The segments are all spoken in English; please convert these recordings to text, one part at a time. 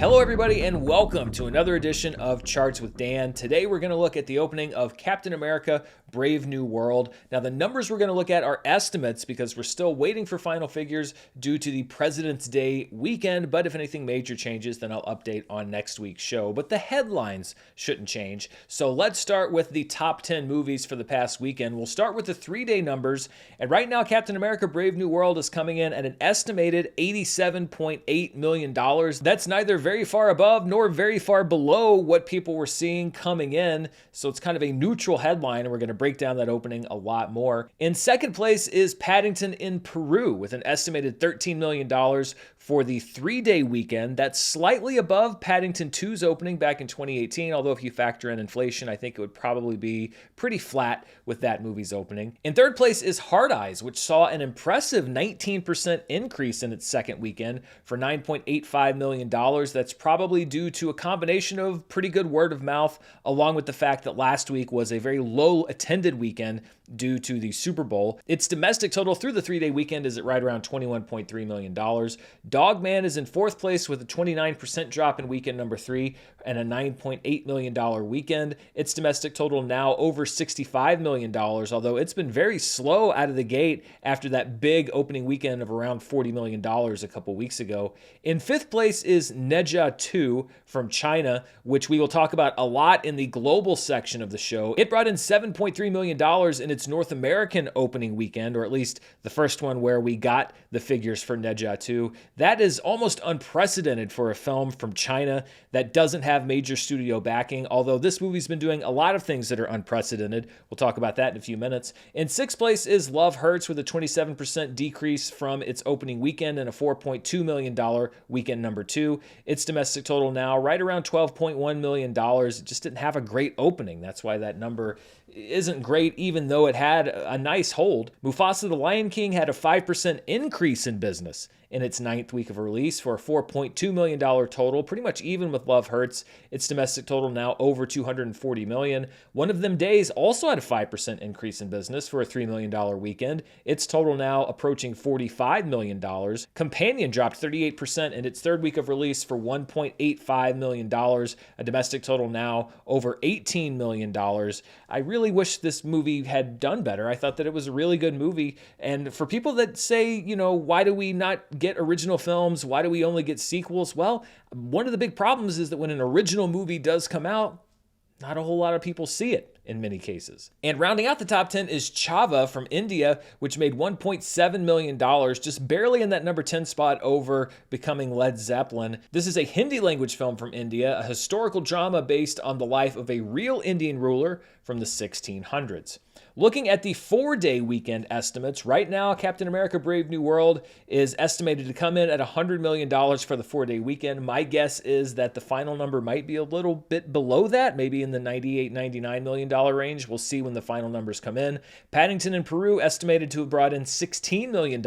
Hello, everybody, and welcome to another edition of Charts with Dan. Today, we're going to look at the opening of Captain America Brave New World. Now, the numbers we're going to look at are estimates because we're still waiting for final figures due to the President's Day weekend. But if anything major changes, then I'll update on next week's show. But the headlines shouldn't change. So let's start with the top 10 movies for the past weekend. We'll start with the 3-day numbers. And right now, Captain America Brave New World is coming in at an estimated $87.8 million. That's neither very far above nor very far below what people were seeing coming in. So it's kind of a neutral headline, and we're going to break down that opening a lot more. In second place is Paddington in Peru with an estimated $13 million for the 3-day weekend. That's slightly above Paddington 2's opening back in 2018, although if you factor in inflation, I think it would probably be pretty flat with that movie's opening. In third place is Hard Eyes, which saw an impressive 19% increase in its second weekend for $9.85 million. That's probably due to a combination of pretty good word of mouth, along with the fact that last week was a very low attended weekend due to the Super Bowl. Its domestic total through the 3-day weekend is at right around $21.3 million. Dogman is in fourth place with a 29% drop in weekend number 3 and a $9.8 million weekend. Its domestic total now over $65 million, although it's been very slow out of the gate after that big opening weekend of around $40 million a couple weeks ago. In fifth place is Neja 2 from China, which we will talk about a lot in the global section of the show. It brought in $7.3 million in its North American opening weekend, or at least the first one where we got the figures for Neja 2. That is almost unprecedented for a film from China that doesn't have major studio backing, although this movie's been doing a lot of things that are unprecedented. We'll talk about that in a few minutes. In sixth place is Love Hurts with a 27% decrease from its opening weekend and a $4.2 million weekend number 2. Its domestic total now right around $12.1 million. It just didn't have a great opening. That's why that number isn't great, even though it had a nice hold. Mufasa the Lion King had a 5% increase in business in its 9th week of release for a $4.2 million total, pretty much even with Love Hurts. Its domestic total now over $240 million. One of Them Days also had a 5% increase in business for a $3 million weekend. Its total now approaching $45 million. Companion dropped 38% in its 3rd week of release for $1.85 million. A domestic total now over $18 million. I really wish this movie had done better. I thought that it was a really good movie. And for people that say, why do we not get original films? Why do we only get sequels? Well, one of the big problems is that when an original movie does come out, not a whole lot of people see it in many cases. And rounding out the top 10 is Chava from India, which made $1.7 million, just barely in that number 10 spot over Becoming Led Zeppelin. This is a Hindi language film from India, a historical drama based on the life of a real Indian ruler from the 1600s. Looking at the 4-day weekend estimates, right now Captain America Brave New World is estimated to come in at $100 million for the 4-day weekend. My guess is that the final number might be a little bit below that, maybe in the $98, $99 million range. We'll see when the final numbers come in. Paddington in Peru estimated to have brought in $16 million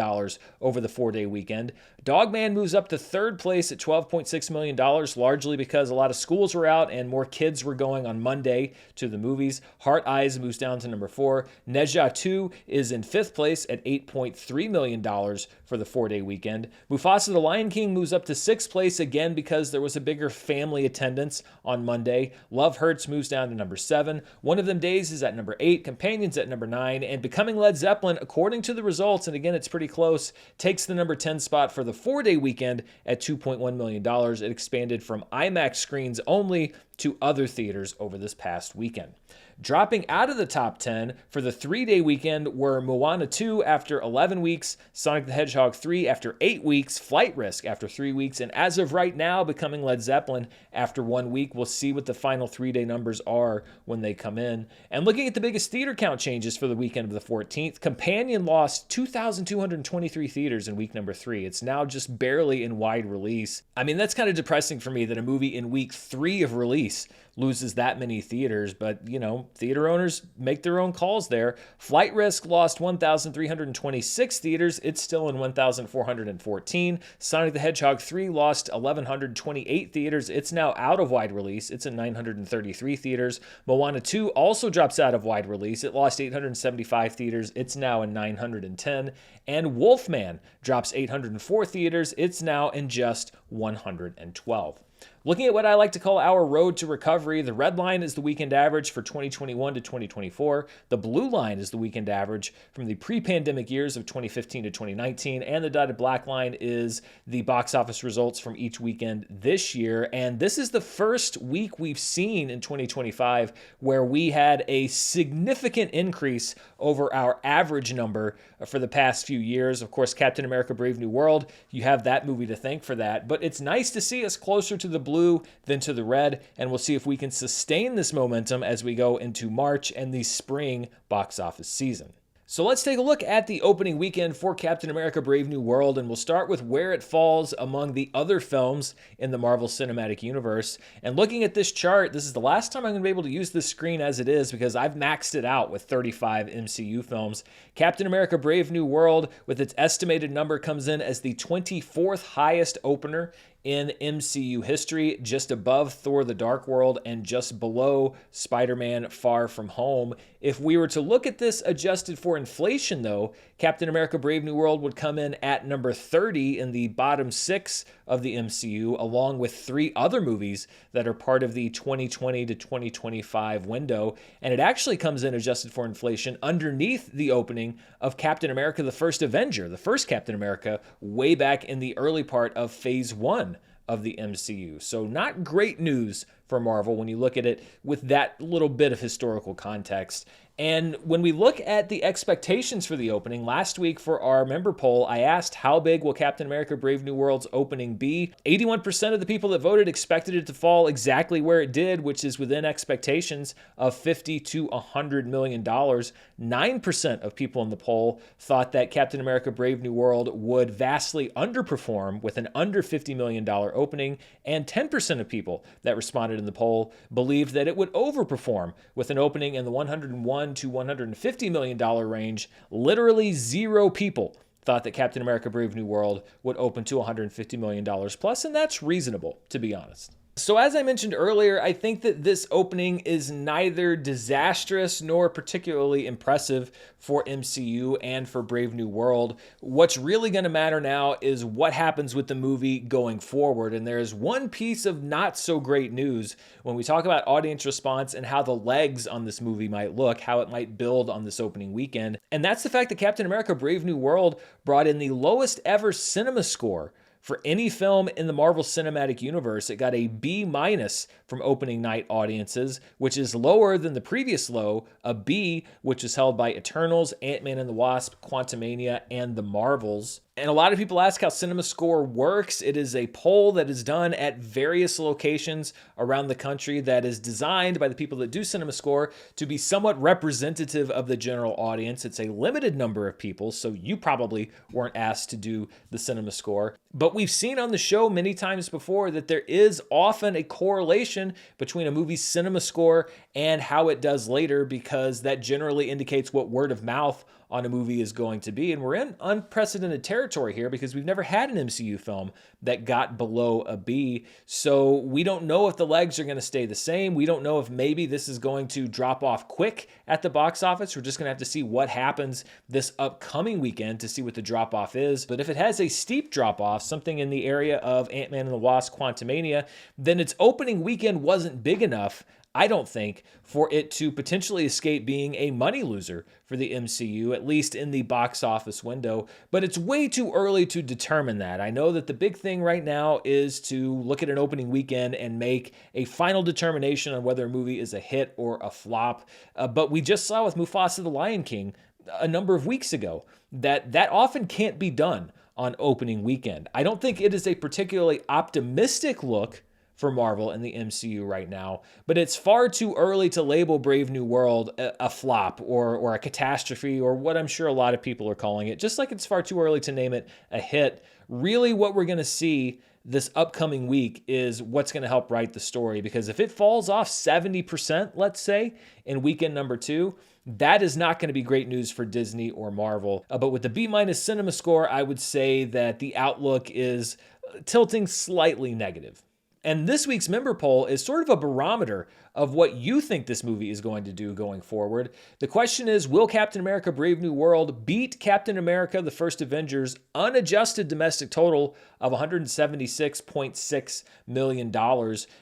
over the 4-day weekend. Dogman moves up to 3rd place at $12.6 million, largely because a lot of schools were out and more kids were going on Monday to the movies. Heart Eyes moves down to number 4. Neja 2 is in 5th place at $8.3 million for the 4-day weekend. Mufasa the Lion King moves up to 6th place again because there was a bigger family attendance on Monday. Love Hurts moves down to number 7. One of Them Days is at number 8. Companions at number 9. And Becoming Led Zeppelin, according to the results, and again, it's pretty close, takes the number 10 spot for the 4-day weekend at $2.1 million. It expanded from IMAX screens only to other theaters over this past weekend. Dropping out of the top 10 for the 3-day weekend were Moana 2 after 11 weeks, Sonic the Hedgehog 3 after 8 weeks, Flight Risk after 3 weeks, and as of right now, Becoming Led Zeppelin after 1 week. We'll see what the final 3-day numbers are when they come in. And looking at the biggest theater count changes for the weekend of the 14th, Companion lost 2,223 theaters in week number 3. It's now just barely in wide release. I mean, that's kind of depressing for me that a movie in week 3 of release loses that many theaters, but theater owners make their own calls there. Flight Risk lost 1,326 theaters. It's still in 1,414. Sonic the Hedgehog 3 lost 1,128 theaters. It's now out of wide release. It's in 933 theaters. Moana 2 also drops out of wide release. It lost 875 theaters. It's now in 910. And Wolfman drops 804 theaters. It's now in just 112. Looking at what I like to call our road to recovery, the red line is the weekend average for 2021 to 2024. The blue line is the weekend average from the pre-pandemic years of 2015 to 2019. And the dotted black line is the box office results from each weekend this year. And this is the first week we've seen in 2025 where we had a significant increase over our average number for the past few years. Of course, Captain America Brave New World, you have that movie to thank for that. But it's nice to see us closer to the blue than to the red, and we'll see if we can sustain this momentum as we go into March and the spring box office season. So let's take a look at the opening weekend for Captain America Brave New World, and we'll start with where it falls among the other films in the Marvel Cinematic Universe. And looking at this chart, this is the last time I'm going to be able to use this screen as it is because I've maxed it out with 35 MCU films. Captain America Brave New World, with its estimated number, comes in as the 24th highest opener in MCU history, just above Thor the Dark World and just below Spider-Man Far From Home. If we were to look at this adjusted for inflation, though, Captain America Brave New World would come in at number 30 in the bottom 6 of the MCU, along with 3 other movies that are part of the 2020 to 2025 window. And it actually comes in adjusted for inflation underneath the opening of Captain America the First Avenger, the first Captain America, way back in the early part of Phase 1 of the MCU. So not great news for Marvel when you look at it with that little bit of historical context. And when we look at the expectations for the opening, last week for our member poll, I asked how big will Captain America Brave New World's opening be? 81% of the people that voted expected it to fall exactly where it did, which is within expectations of $50 to $100 million. 9% of people in the poll thought that Captain America Brave New World would vastly underperform with an under $50 million opening, and 10% of people that responded in the poll believed that it would overperform with an opening in the $101 to $150 million range. Literally 0 people thought that Captain America Brave New World would open to $150 million plus, and that's reasonable, to be honest. So as I mentioned earlier, I think that this opening is neither disastrous nor particularly impressive for MCU and for Brave New World. What's really going to matter now is what happens with the movie going forward. And there is one piece of not so great news when we talk about audience response and how the legs on this movie might look, how it might build on this opening weekend. And that's the fact that Captain America Brave New World brought in the lowest ever cinema score for any film in the Marvel Cinematic Universe. It got a B- from opening night audiences, which is lower than the previous low, a B, which is held by Eternals, Ant-Man and the Wasp, Quantumania, and the Marvels. And a lot of people ask how CinemaScore works. It is a poll that is done at various locations around the country that is designed by the people that do CinemaScore to be somewhat representative of the general audience. It's a limited number of people, so you probably weren't asked to do the CinemaScore. But we've seen on the show many times before that there is often a correlation between a movie's CinemaScore and how it does later, because that generally indicates what word of mouth on a movie is going to be. And we're in unprecedented territory here because we've never had an MCU film that got below a B. So we don't know if the legs are going to stay the same. We don't know if maybe this is going to drop off quick at the box office. We're just going to have to see what happens this upcoming weekend to see what the drop off is. But if it has a steep drop off, something in the area of Ant-Man and the Wasp, Quantumania, then its opening weekend wasn't big enough, I don't think, for it to potentially escape being a money loser for the MCU, at least in the box office window. But it's way too early to determine that. I know that the big thing right now is to look at an opening weekend and make a final determination on whether a movie is a hit or a flop. But we just saw with Mufasa the Lion King a number of weeks ago that often can't be done on opening weekend. I don't think it is a particularly optimistic look for Marvel and the MCU right now, but it's far too early to label Brave New World a flop or a catastrophe, or what I'm sure a lot of people are calling it, just like it's far too early to name it a hit. Really, what we're going to see this upcoming week is what's going to help write the story, because if it falls off 70%, let's say, in weekend number 2, that is not going to be great news for Disney or Marvel. But with the B- cinema score, I would say that the outlook is tilting slightly negative. And this week's member poll is sort of a barometer of what you think this movie is going to do going forward. The question is, will Captain America Brave New World beat Captain America the First Avengers' unadjusted domestic total of $176.6 million?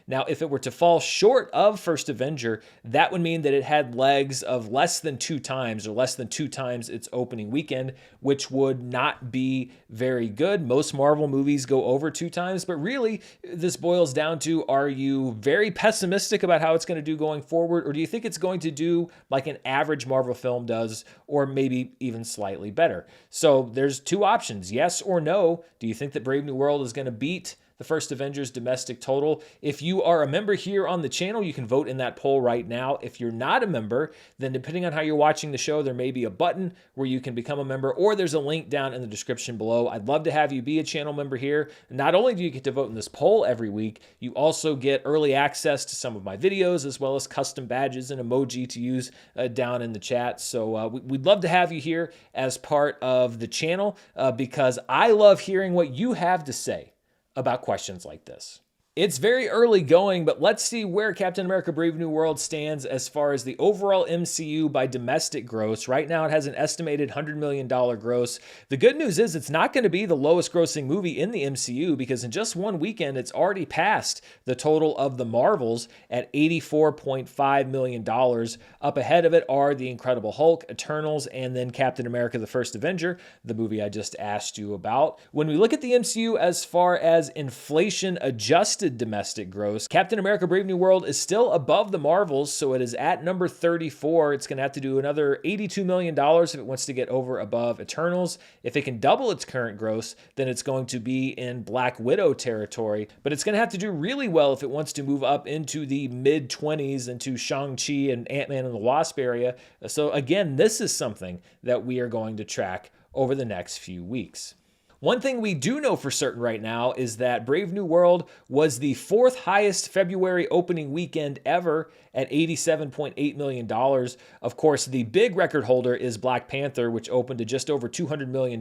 Now, if it were to fall short of First Avenger, that would mean that it had legs of less than 2 times its opening weekend, which would not be very good. Most Marvel movies go over 2 times, but really this boils down to, are you very pessimistic about how it's going to do going forward, or do you think it's going to do like an average Marvel film does, or maybe even slightly better? So there's 2 options, yes or no. Do you think that Brave New World is going to beat the First Avengers domestic total? If you are a member here on the channel, you can vote in that poll right now. If you're not a member, then depending on how you're watching the show, there may be a button where you can become a member, or there's a link down in the description below. I'd love to have you be a channel member here. Not only do you get to vote in this poll every week, you also get early access to some of my videos, as well as custom badges and emoji to use down in the chat. So we'd love to have you here as part of the channel because I love hearing what you have to say about questions like this. It's very early going, but let's see where Captain America Brave New World stands as far as the overall MCU by domestic gross. Right now, it has an estimated $100 million gross. The good news is it's not going to be the lowest grossing movie in the MCU, because in just one weekend, it's already passed the total of the Marvels at $84.5 million. Up ahead of it are The Incredible Hulk, Eternals, and then Captain America the First Avenger, the movie I just asked you about. When we look at the MCU as far as inflation adjusted domestic gross, Captain America Brave New World is still above the Marvels, so it is at number 34. It's going to have to do another $82 million if it wants to get over above Eternals. If it can double its current gross, then it's going to be in Black Widow territory, but it's going to have to do really well if it wants to move up into the mid-20s, into Shang-Chi and Ant-Man and the Wasp area. So again, this is something that we are going to track over the next few weeks. One thing we do know for certain right now is that Brave New World was the 4th highest February opening weekend ever at $87.8 million. Of course, the big record holder is Black Panther, which opened to just over $200 million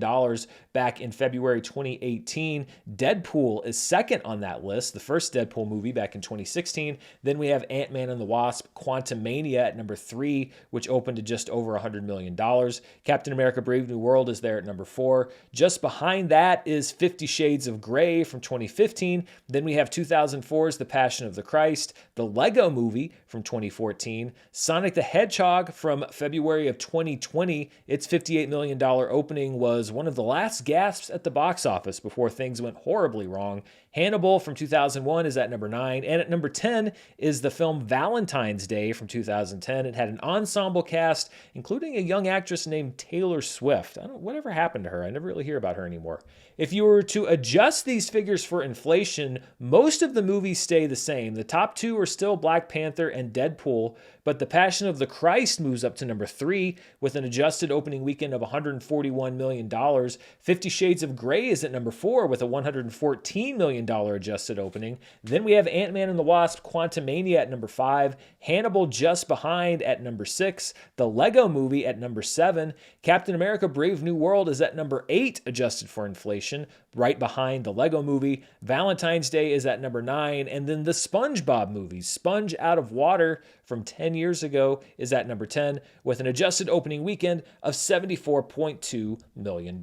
back in February 2018. Deadpool is second on that list, the first Deadpool movie back in 2016. Then we have Ant-Man and the Wasp: Quantumania at number 3, which opened to just over $100 million. Captain America Brave New World is there at number 4. Just behind that is 50 Shades of Grey from 2015. Then we have 2004's The Passion of the Christ, the Lego Movie from 2014, Sonic the Hedgehog from February of 2020. Its $58 million opening was one of the last gasps at the box office before things went horribly wrong. Hannibal from 2001 is at number 9, and at number 10 is the film Valentine's Day from 2010. It had an ensemble cast, including a young actress named Taylor Swift. Whatever happened to her? I never really hear about her anymore. If you were to adjust these figures for inflation, most of the movies stay the same. The top 2 are still Black Panther and Deadpool, but The Passion of the Christ moves up to number 3 with an adjusted opening weekend of $141 million. 50 Shades of Grey is at number 4 with a $114 million adjusted opening. Then we have Ant-Man and the Wasp: Quantumania at number 5, Hannibal just behind at number 6, the Lego Movie at number 7, Captain America Brave New World is at number 8 adjusted for inflation, right behind the Lego Movie. Valentine's Day is at number 9, and then the SpongeBob movies, Sponge Out of Water from 10 years ago is at number 10 with an adjusted opening weekend of $74.2 million.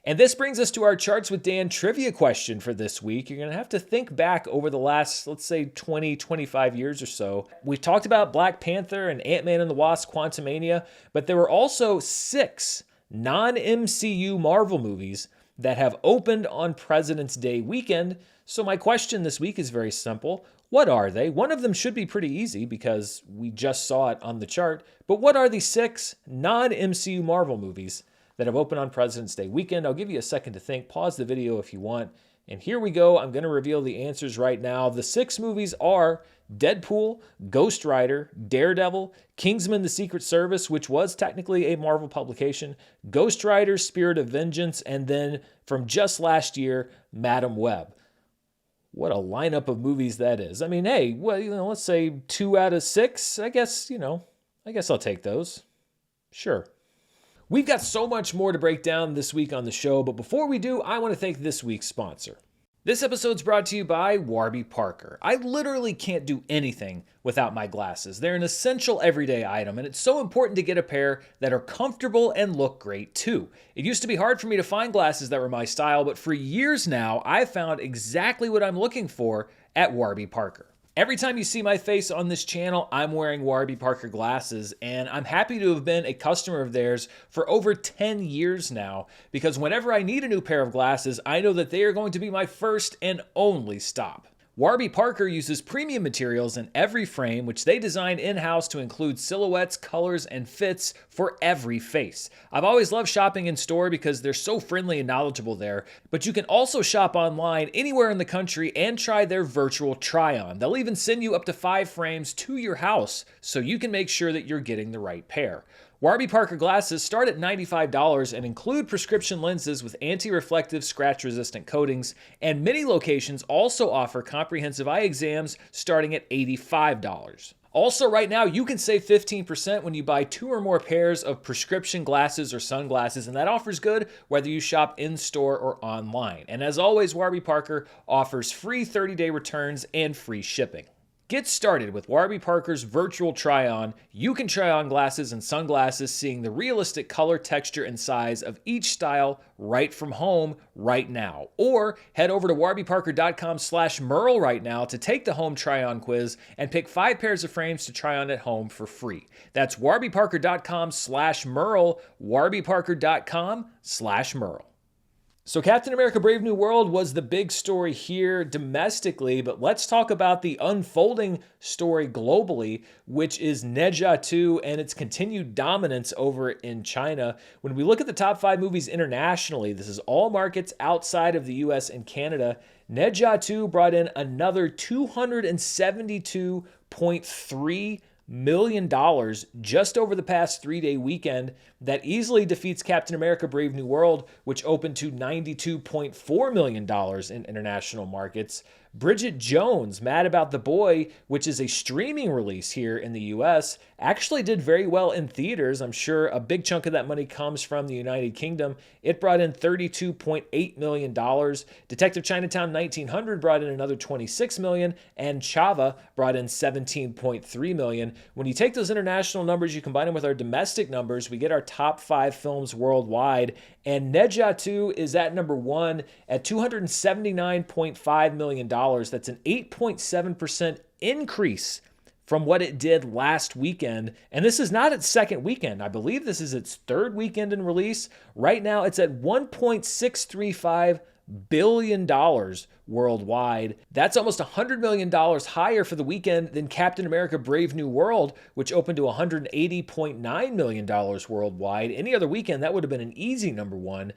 And this brings us to our Charts with Dan trivia question for this week. You're going to have to think back over the last, let's say, 20, 25 years or so. We've talked about Black Panther and Ant-Man and the Wasp: Quantumania, but there were also 6 non-MCU Marvel movies that have opened on President's Day weekend. So my question this week is very simple. What are they? One of them should be pretty easy because we just saw it on the chart. But what are the 6 non-MCU Marvel movies that have opened on President's Day weekend? I'll give you a second to think. Pause the video if you want. And here we go. I'm going to reveal the answers right now. The 6 movies are Deadpool, Ghost Rider, Daredevil, Kingsman: The Secret Service, which was technically a Marvel publication, Ghost Rider: Spirit of Vengeance, and then from just last year, Madam Web. What a lineup of movies that is. I mean, hey, well, let's say 2 out of 6. I guess I'll take those. Sure. We've got so much more to break down this week on the show, but before we do, I want to thank this week's sponsor. This episode's brought to you by Warby Parker. I literally can't do anything without my glasses. They're an essential everyday item, and it's so important to get a pair that are comfortable and look great too. It used to be hard for me to find glasses that were my style, but for years now, I've found exactly what I'm looking for at Warby Parker. Every time you see my face on this channel, I'm wearing Warby Parker glasses, and I'm happy to have been a customer of theirs for over 10 years now, because whenever I need a new pair of glasses, I know that they are going to be my first and only stop. Warby Parker uses premium materials in every frame, which they design in-house to include silhouettes, colors, and fits for every face. I've always loved shopping in store because they're so friendly and knowledgeable there, but you can also shop online anywhere in the country and try their virtual try-on. They'll even send you up to 5 frames to your house so you can make sure that you're getting the right pair. Warby Parker glasses start at $95 and include prescription lenses with anti-reflective, scratch-resistant coatings, and many locations also offer comprehensive eye exams starting at $85. Also, right now, you can save 15% when you buy 2 or more pairs of prescription glasses or sunglasses, and that offer's good whether you shop in-store or online. And as always, Warby Parker offers free 30-day returns and free shipping. Get started with Warby Parker's virtual try-on. You can try on glasses and sunglasses, seeing the realistic color, texture, and size of each style right from home right now. Or head over to warbyparker.com/Murrell right now to take the home try-on quiz and pick 5 pairs of frames to try on at home for free. That's warbyparker.com/Murrell, warbyparker.com/Murrell. So Captain America Brave New World was the big story here domestically, but let's talk about the unfolding story globally, which is Ne Zha 2 and its continued dominance over in China. When we look at the top 5 movies internationally, this is all markets outside of the US and Canada, Ne Zha 2 brought in another $272.3 million just over the past 3-day weekend. That easily defeats Captain America Brave New World, which opened to $92.4 million in international markets. Bridget Jones, Mad About the Boy, which is a streaming release here in the US, actually did very well in theaters. I'm sure a big chunk of that money comes from the United Kingdom. It brought in $32.8 million. Detective Chinatown 1900 brought in another $26 million, and Chava brought in $17.3 million. When you take those international numbers, you combine them with our domestic numbers, we get our top 5 films worldwide, and Ne Zha 2 is at number 1 at $279.5 million. That's an 8.7% increase from what it did last weekend. And this is not its second weekend. I believe this is its 3rd weekend in release. Right now, it's at $1.635 billion worldwide. That's almost $100 million higher for the weekend than Captain America Brave New World, which opened to $180.9 million worldwide. Any other weekend, that would have been an easy number 1.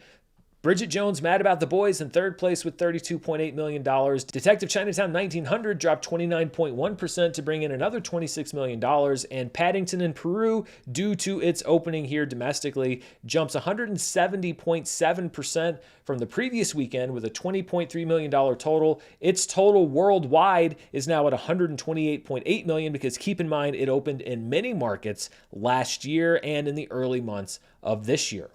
Bridget Jones, Mad About the Boys, in 3rd place with $32.8 million. Detective Chinatown 1900 dropped 29.1% to bring in another $26 million. And Paddington in Peru, due to its opening here domestically, jumps 170.7% from the previous weekend with a $20.3 million total. Its total worldwide is now at $128.8 million because keep in mind it opened in many markets last year and in the early months of this year.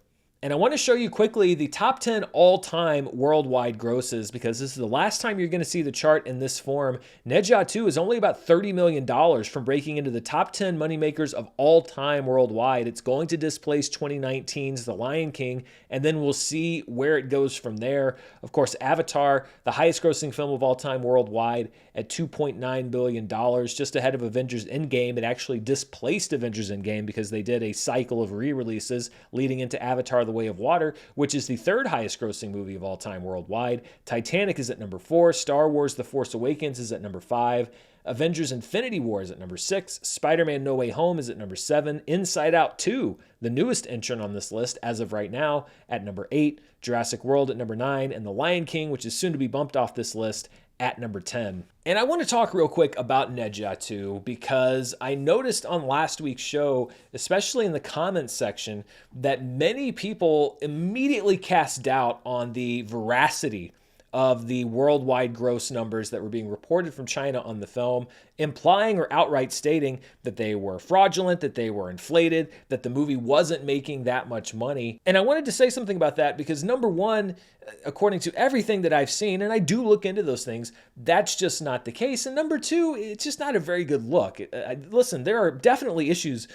And I want to show you quickly the top 10 all-time worldwide grosses because this is the last time you're going to see the chart in this form. Ne Zha 2 is only about $30 million from breaking into the top 10 moneymakers of all time worldwide. It's going to displace 2019's The Lion King, and then we'll see where it goes from there. Of course, Avatar, the highest grossing film of all time worldwide at $2.9 billion, just ahead of Avengers Endgame. It actually displaced Avengers Endgame because they did a cycle of re-releases leading into Avatar The Way of Water, which is the 3rd highest grossing movie of all time worldwide. Titanic is at number 4. Star Wars The Force Awakens is at number 5. Avengers Infinity War is at number 6. Spider-Man No Way Home is at number 7. Inside Out 2, the newest entrant on this list as of right now, at number 8. Jurassic World at number 9. And The Lion King, which is soon to be bumped off this list, at number 10. And I want to talk real quick about Ne Zha 2 because I noticed on last week's show, especially in the comments section, that many people immediately cast doubt on the veracity of the worldwide gross numbers that were being reported from China on the film, implying or outright stating that they were fraudulent, that they were inflated, that the movie wasn't making that much money. And I wanted to say something about that because, number one, according to everything that I've seen, and I do look into those things, that's just not the case. And number two, it's just not a very good look. Listen, there are definitely issues,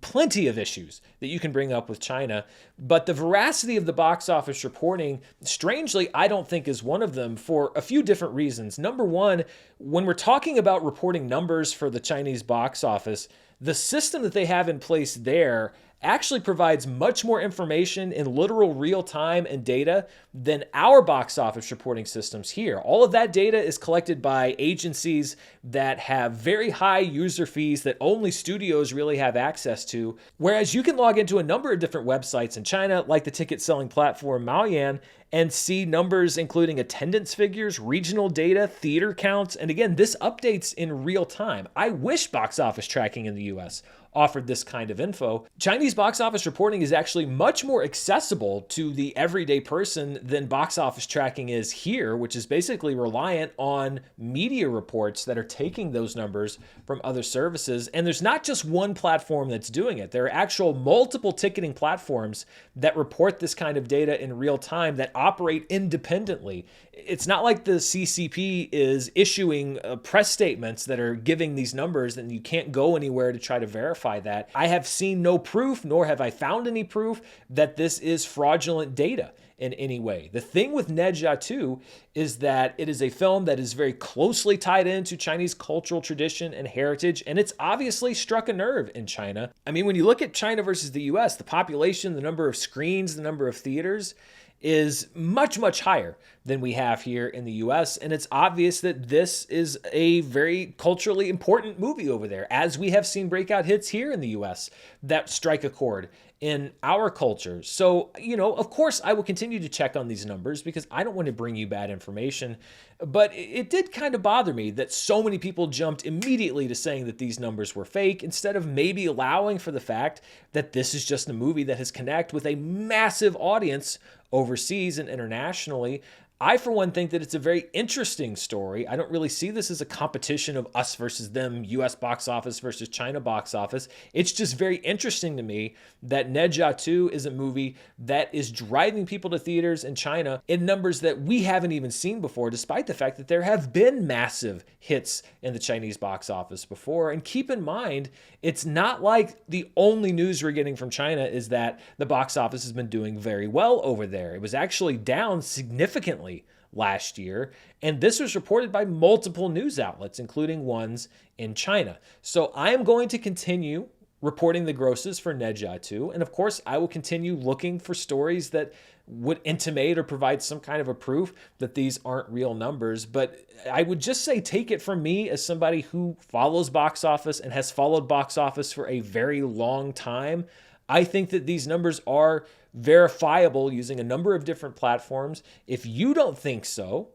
plenty of issues that you can bring up with China, but the veracity of the box office reporting, strangely, I don't think is one of them for a few different reasons. Number one, when we're talking about reporting numbers for the Chinese box office, the system that they have in place there actually provides much more information in literal real time and data than our box office reporting systems here. All of that data is collected by agencies that have very high user fees that only studios really have access to. Whereas you can log into a number of different websites in China, like the ticket selling platform Maoyan, and see numbers including attendance figures, regional data, theater counts, and again, this updates in real time. I wish box office tracking in the US offered this kind of info. Chinese box office reporting is actually much more accessible to the everyday person than box office tracking is here, which is basically reliant on media reports that are taking those numbers from other services. And there's not just one platform that's doing it. There are actual multiple ticketing platforms that report this kind of data in real time that operate independently. It's not like the CCP is issuing press statements that are giving these numbers and you can't go anywhere to try to verify that. I have seen no proof, nor have I found any proof that this is fraudulent data in any way. The thing with Ne Zha 2 is that it is a film that is very closely tied into Chinese cultural tradition and heritage, and it's obviously struck a nerve in China. I mean, when you look at China versus the US, the population, the number of screens, the number of theaters is much, much higher than we have here in the US. And it's obvious that this is a very culturally important movie over there, as we have seen breakout hits here in the US that strike a chord in our culture. So, of course, I will continue to check on these numbers because I don't want to bring you bad information. But it did kind of bother me that so many people jumped immediately to saying that these numbers were fake, instead of maybe allowing for the fact that this is just a movie that has connected with a massive audience overseas and internationally. I, for one, think that it's a very interesting story. I don't really see this as a competition of us versus them, US box office versus China box office. It's just very interesting to me that Ne Zha 2 is a movie that is driving people to theaters in China in numbers that we haven't even seen before, despite the fact that there have been massive hits in the Chinese box office before. And keep in mind, it's not like the only news we're getting from China is that the box office has been doing very well over there. It was actually down significantly last year, and this was reported by multiple news outlets, including ones in China. So I am going to continue reporting the grosses for Ne Zha 2, and of course I will continue looking for stories that would intimate or provide some kind of a proof that these aren't real numbers. But I would just say, take it from me as somebody who follows box office and has followed box office for a very long time. I think that these numbers are verifiable using a number of different platforms. If you don't think so,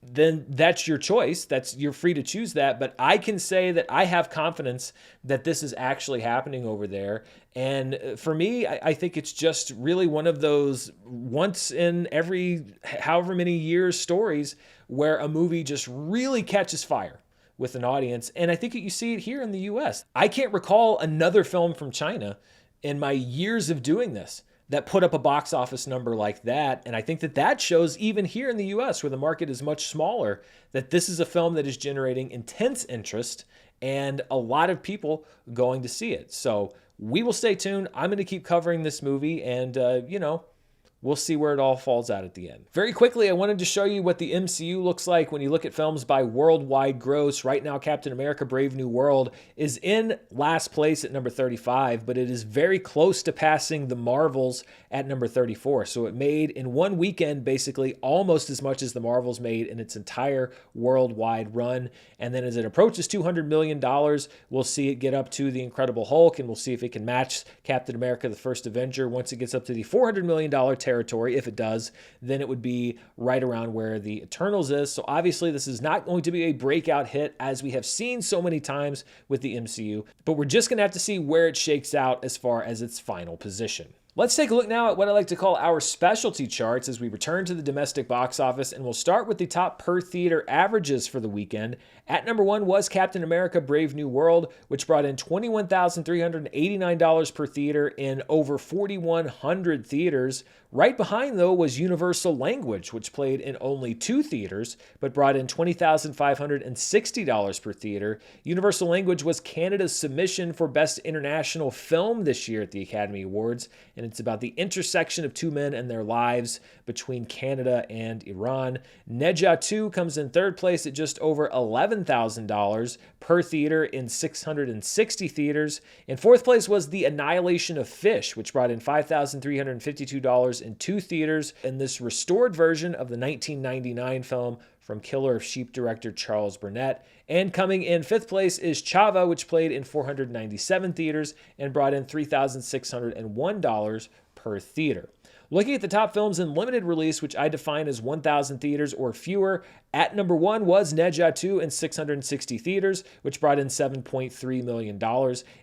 then that's your choice. You're free to choose that. But I can say that I have confidence that this is actually happening over there. And for me, I think it's just really one of those once in every however many years stories where a movie just really catches fire with an audience. And I think that you see it here in the US. I can't recall another film from China in my years of doing this that put up a box office number like that. And I think that that shows, even here in the US, where the market is much smaller, that this is a film that is generating intense interest and a lot of people going to see it. So we will stay tuned. I'm going to keep covering this movie, and we'll see where it all falls out at the end. Very quickly, I wanted to show you what the MCU looks like when you look at films by worldwide gross. Right now, Captain America: Brave New World is in last place at number 35, but it is very close to passing the Marvels at number 34. So it made, in one weekend, basically almost as much as the Marvels made in its entire worldwide run. And then as it approaches $200 million, we'll see it get up to the Incredible Hulk, and we'll see if it can match Captain America: The First Avenger. Once it gets up to the $400 million territory, if it does, then it would be right around where the Eternals is. So obviously this is not going to be a breakout hit, as we have seen so many times with the MCU, but we're just going to have to see where it shakes out as far as its final position. Let's take a look now at what I like to call our specialty charts as we return to the domestic box office, and we'll start with the top per theater averages for the weekend. At number one was Captain America Brave New World, which brought in $21,389 per theater in over 4,100 theaters. Right behind, though, was Universal Language, which played in only 2 theaters, but brought in $20,560 per theater. Universal Language was Canada's submission for Best International Film this year at the Academy Awards, and it's about the intersection of 2 men and their lives between Canada and Iran. Neja 2 comes in third place at just over $11,000 per theater in 660 theaters. In fourth place was The Annihilation of Fish, which brought in $5,352 in 2 theaters, in this restored version of the 1999 film from Killer of Sheep director Charles Burnett. And coming in fifth place is Chava, which played in 497 theaters and brought in $3,601 per theater. Looking at the top films in limited release, which I define as 1,000 theaters or fewer, at number one was Neja 2 in 660 theaters, which brought in $7.3 million.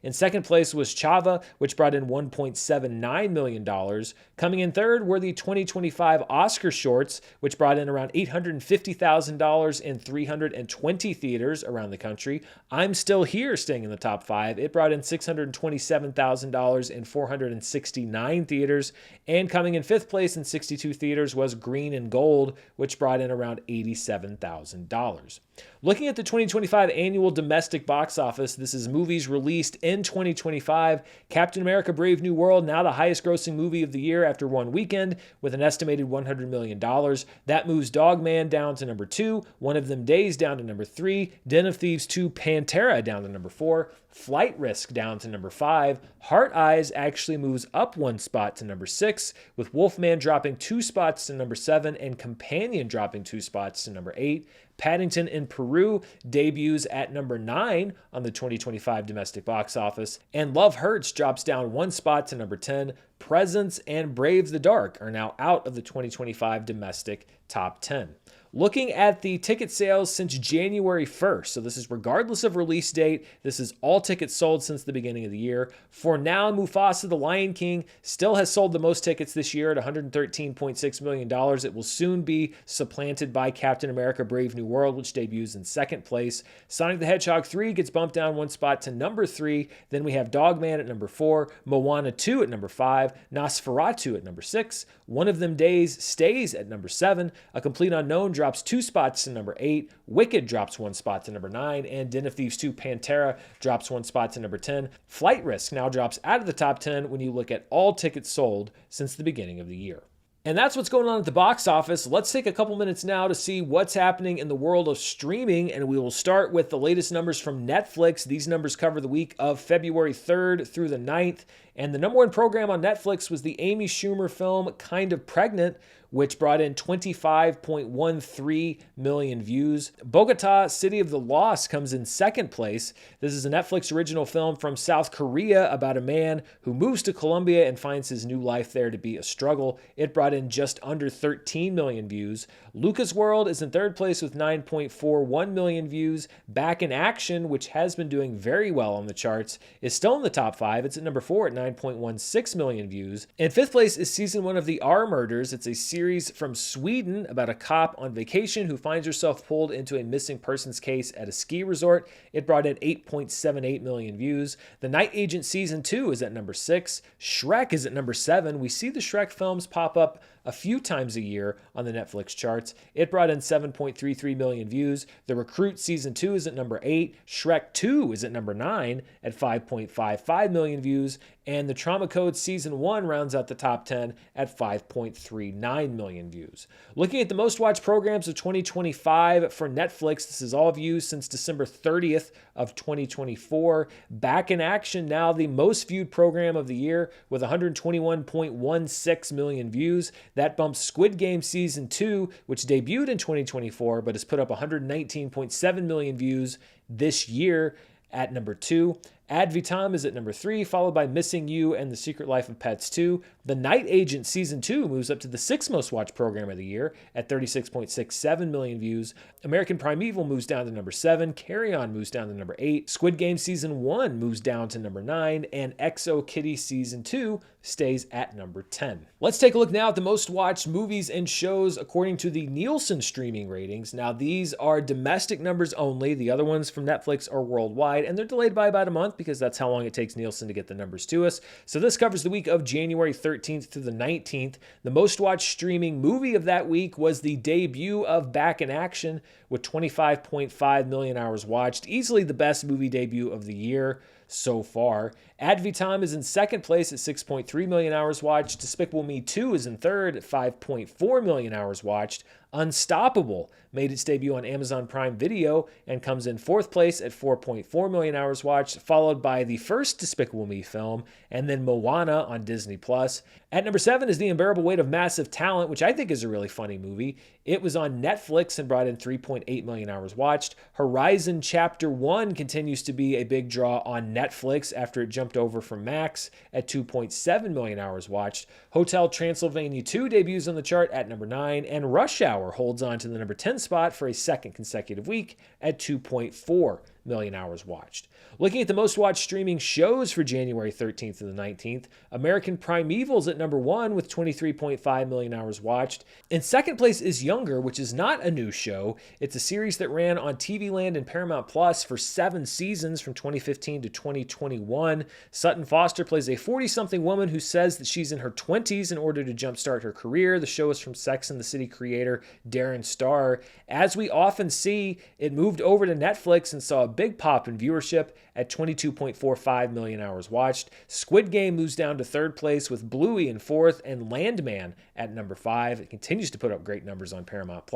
In second place was Chava, which brought in $1.79 million. Coming in third were the 2025 Oscar shorts, which brought in around $850,000 in 320 theaters around the country. I'm Still Here staying in the top 5. It brought in $627,000 in 469 theaters. And coming in fifth place in 62 theaters was Green and Gold, which brought in around $87,000. Looking at the 2025 annual domestic box office, this is movies released in 2025. Captain America Brave New World, now the highest grossing movie of the year after one weekend with an estimated $100 million. That moves Dogman down to number 2, One of Them Days down to number 3, Den of Thieves 2 Pantera down to number 4, Flight Risk down to number 5. Heart Eyes actually moves up 1 spot to number 6, with Wolfman dropping 2 spots to number 7 and Companion dropping 2 spots to number 8. Paddington in Peru debuts at number 9 on the 2025 domestic box office, and Love Hurts drops down 1 spot to number 10. Presence and Brave the Dark are now out of the 2025 domestic top 10. Looking at the ticket sales since January 1st, so this is regardless of release date, this is all tickets sold since the beginning of the year. For now, Mufasa the Lion King still has sold the most tickets this year at $113.6 million. It will soon be supplanted by Captain America Brave New World, which debuts in second place. Sonic the Hedgehog 3 gets bumped down 1 spot to number 3. Then we have Dogman at number 4, Moana 2 at number 5, Nosferatu at number 6, One of Them Days stays at number 7, A Complete Unknown drops 2 spots to number 8, Wicked drops 1 spot to number 9, and Den of Thieves 2 Pantera drops 1 spot to number 10. Flight Risk now drops out of the top 10 when you look at all tickets sold since the beginning of the year. And that's what's going on at the box office. Let's take a couple minutes now to see what's happening in the world of streaming, and we will start with the latest numbers from Netflix. These numbers cover the week of February 3rd through the 9th, and the number 1 program on Netflix was the Amy Schumer film Kind of Pregnant, which brought in 25.13 million views. Bogota, City of the Lost comes in second place. This is a Netflix original film from South Korea about a man who moves to Colombia and finds his new life there to be a struggle. It brought in just under 13 million views. Lucas World is in third place with 9.41 million views. Back in Action, which has been doing very well on the charts, is still in the top 5. It's at number 4 at 9.16 million views. In fifth place is season 1 of The R Murders. It's a series from Sweden about a cop on vacation who finds herself pulled into a missing persons case at a ski resort. It brought in 8.78 million views. The Night Agent season 2 is at number 6. Shrek is at number 7. We see the Shrek films pop up a few times a year on the Netflix charts. It brought in 7.33 million views. The Recruit season 2 is at number 8. Shrek 2 is at number 9 at 5.55 million views. And The Trauma Code season 1 rounds out the top 10 at 5.39 million views. Looking at the most watched programs of 2025 for Netflix, this is all views since December 30th of 2024. Back in Action, now the most viewed program of the year with 121.16 million views. That bumps Squid Game season 2, which debuted in 2024 but has put up 119.7 million views this year, at number 2. Ad Vitam is at number 3, followed by Missing You and The Secret Life of Pets 2. The Night Agent Season 2 moves up to the 6th most watched program of the year at 36.67 million views. American Primeval moves down to number 7. Carry On moves down to number 8. Squid Game Season 1 moves down to number 9. And Exo Kitty Season 2 stays at number 10. Let's take a look now at the most watched movies and shows according to the Nielsen streaming ratings. Now, these are domestic numbers only. The other ones from Netflix are worldwide, and they're delayed by about a month because that's how long it takes Nielsen to get the numbers to us. So this covers the week of January 13th through the 19th. The most watched streaming movie of that week was the debut of Back in Action with 25.5 million hours watched. Easily the best movie debut of the year so far. Ad Vitam is in second place at 6.3 million hours watched. Despicable Me 2 is in third at 5.4 million hours watched. Unstoppable made its debut on Amazon Prime Video and comes in fourth place at 4.4 million hours watched, followed by the first Despicable Me film, and then Moana on Disney+. At number 7 is The Unbearable Weight of Massive Talent, which I think is a really funny movie. It was on Netflix and brought in 3.8 million hours watched. Horizon Chapter 1 continues to be a big draw on Netflix after it jumped over from Max at 2.7 million hours watched. Hotel Transylvania 2 debuts on the chart at number 9, and Rush Hour holds on to the number 10 spot for a second consecutive week at 2.4 million hours watched. Looking at the most watched streaming shows for January 13th to the 19th, American Primeval's at number 1 with 23.5 million hours watched. In second place is Younger, which is not a new show. It's a series that ran on TV Land and Paramount Plus for 7 seasons from 2015 to 2021. Sutton Foster plays a 40-something woman who says that she's in her 20s in order to jumpstart her career. The show is from Sex and the City creator Darren Star. As we often see, it moved over to Netflix and saw a big pop in viewership at 22.45 million hours watched. Squid Game moves down to third place with Bluey in fourth and Landman at number 5. It continues to put up great numbers on Paramount+.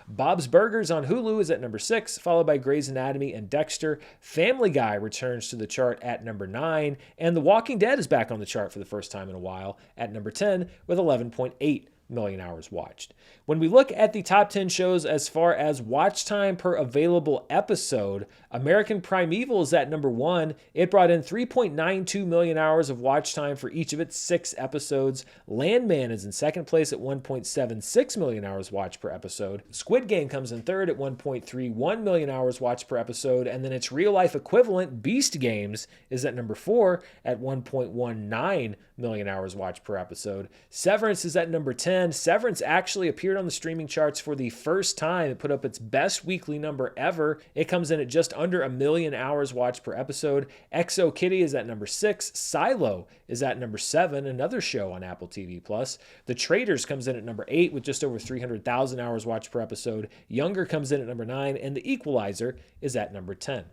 Bob's Burgers on Hulu is at number 6, followed by Grey's Anatomy and Dexter. Family Guy returns to the chart at number 9, and The Walking Dead is back on the chart for the first time in a while at number 10 with 11.8 million hours watched. When we look at the top 10 shows as far as watch time per available episode, American Primeval is at number 1. It brought in 3.92 million hours of watch time for each of its 6 episodes. Landman is in second place at 1.76 million hours watched per episode. Squid Game comes in third at 1.31 million hours watched per episode, and then its real-life equivalent, Beast Games, is at number 4 at 1.19 million hours watched per episode. Severance is at number 10. Severance actually appeared on the streaming charts for the first time. It put up its best weekly number ever. It comes in at just under 1 million hours watched per episode. Exo Kitty is at number 6. Silo is at number 7, another show on Apple TV+. The Traitors comes in at number 8 with just over 300,000 hours watched per episode. Younger comes in at number 9, and The Equalizer is at number 10.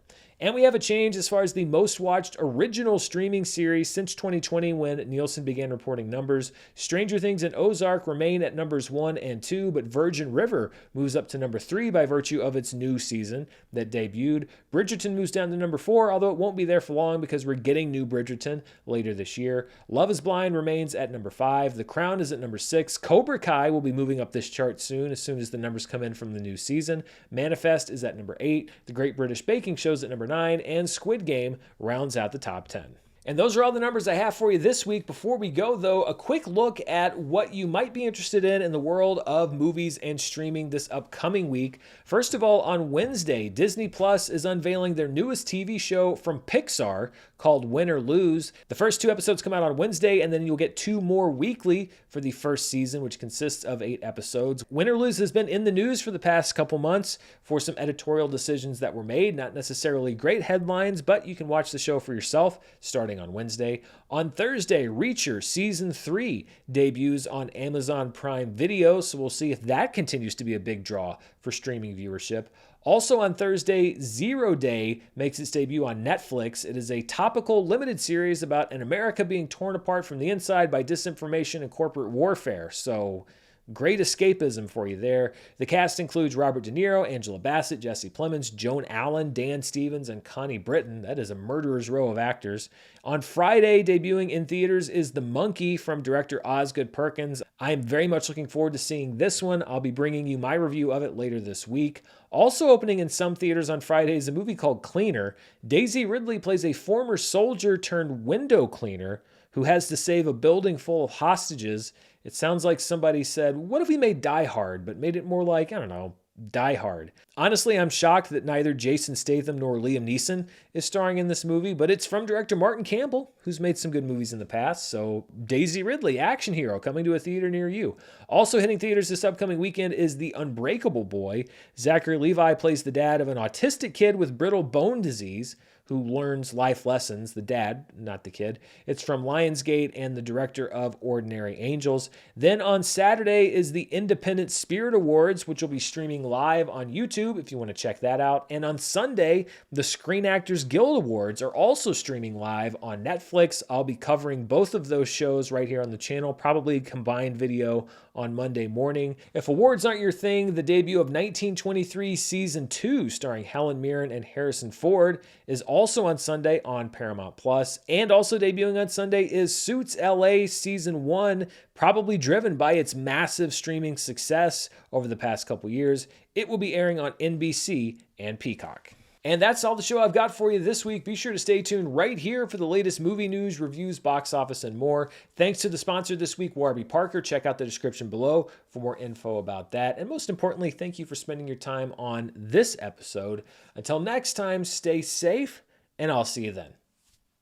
And we have a change as far as the most watched original streaming series since 2020 when Nielsen began reporting numbers. Stranger Things and Ozark remain at numbers 1 and 2, but Virgin River moves up to number 3 by virtue of its new season that debuted. Bridgerton moves down to number 4, although it won't be there for long because we're getting new Bridgerton later this year. Love is Blind remains at number 5. The Crown is at number 6. Cobra Kai will be moving up this chart soon as the numbers come in from the new season. Manifest is at number 8. The Great British Baking Show is at number 9, and Squid Game rounds out the top 10. And those are all the numbers I have for you this week. Before we go, though, a quick look at what you might be interested in the world of movies and streaming this upcoming week. First of all, on Wednesday, Disney Plus is unveiling their newest TV show from Pixar called Win or Lose. The first 2 episodes come out on Wednesday, and then you'll get 2 more weekly for the first season, which consists of 8 episodes. Win or Lose has been in the news for the past couple months for some editorial decisions that were made. Not necessarily great headlines, but you can watch the show for yourself starting on Wednesday. On Thursday, Reacher Season 3 debuts on Amazon Prime Video, so we'll see if that continues to be a big draw for streaming viewership. Also on Thursday, Zero Day makes its debut on Netflix. It is a topical limited series about an America being torn apart from the inside by disinformation and corporate warfare. So Great escapism for you there. The cast includes Robert De Niro, Angela Bassett, Jesse Plemons, Joan Allen, Dan Stevens, and Connie Britton. That is a murderer's row of actors. On Friday, debuting in theaters is The Monkey from director Osgood Perkins. I am very much looking forward to seeing this one. I'll be bringing you my review of it later this week. Also opening in some theaters on Friday is a movie called Cleaner. Daisy Ridley plays a former soldier turned window cleaner who has to save a building full of hostages. It sounds like somebody said, what if we made Die Hard, but made it more like, I don't know, Die Hard. Honestly, I'm shocked that neither Jason Statham nor Liam Neeson is starring in this movie, but it's from director Martin Campbell, who's made some good movies in the past. So Daisy Ridley, action hero, coming to a theater near you. Also hitting theaters this upcoming weekend is The Unbreakable Boy. Zachary Levi plays the dad of an autistic kid with brittle bone disease who learns life lessons, the dad, not the kid. It's from Lionsgate and the director of Ordinary Angels. Then on Saturday is the Independent Spirit Awards, which will be streaming live on YouTube if you want to check that out. And on Sunday, the Screen Actors Guild Awards are also streaming live on Netflix. I'll be covering both of those shows right here on the channel, probably combined video on Monday morning. If awards aren't your thing, the debut of 1923 Season 2, starring Helen Mirren and Harrison Ford, is also on Sunday on Paramount Plus. And also debuting on Sunday is Suits LA Season 1, probably driven by its massive streaming success over the past couple years. It will be airing on NBC and Peacock. And that's all the show I've got for you this week. Be sure to stay tuned right here for the latest movie news, reviews, box office, and more. Thanks to the sponsor this week, Warby Parker. Check out the description below for more info about that. And most importantly, thank you for spending your time on this episode. Until next time, stay safe, and I'll see you then.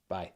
Bye.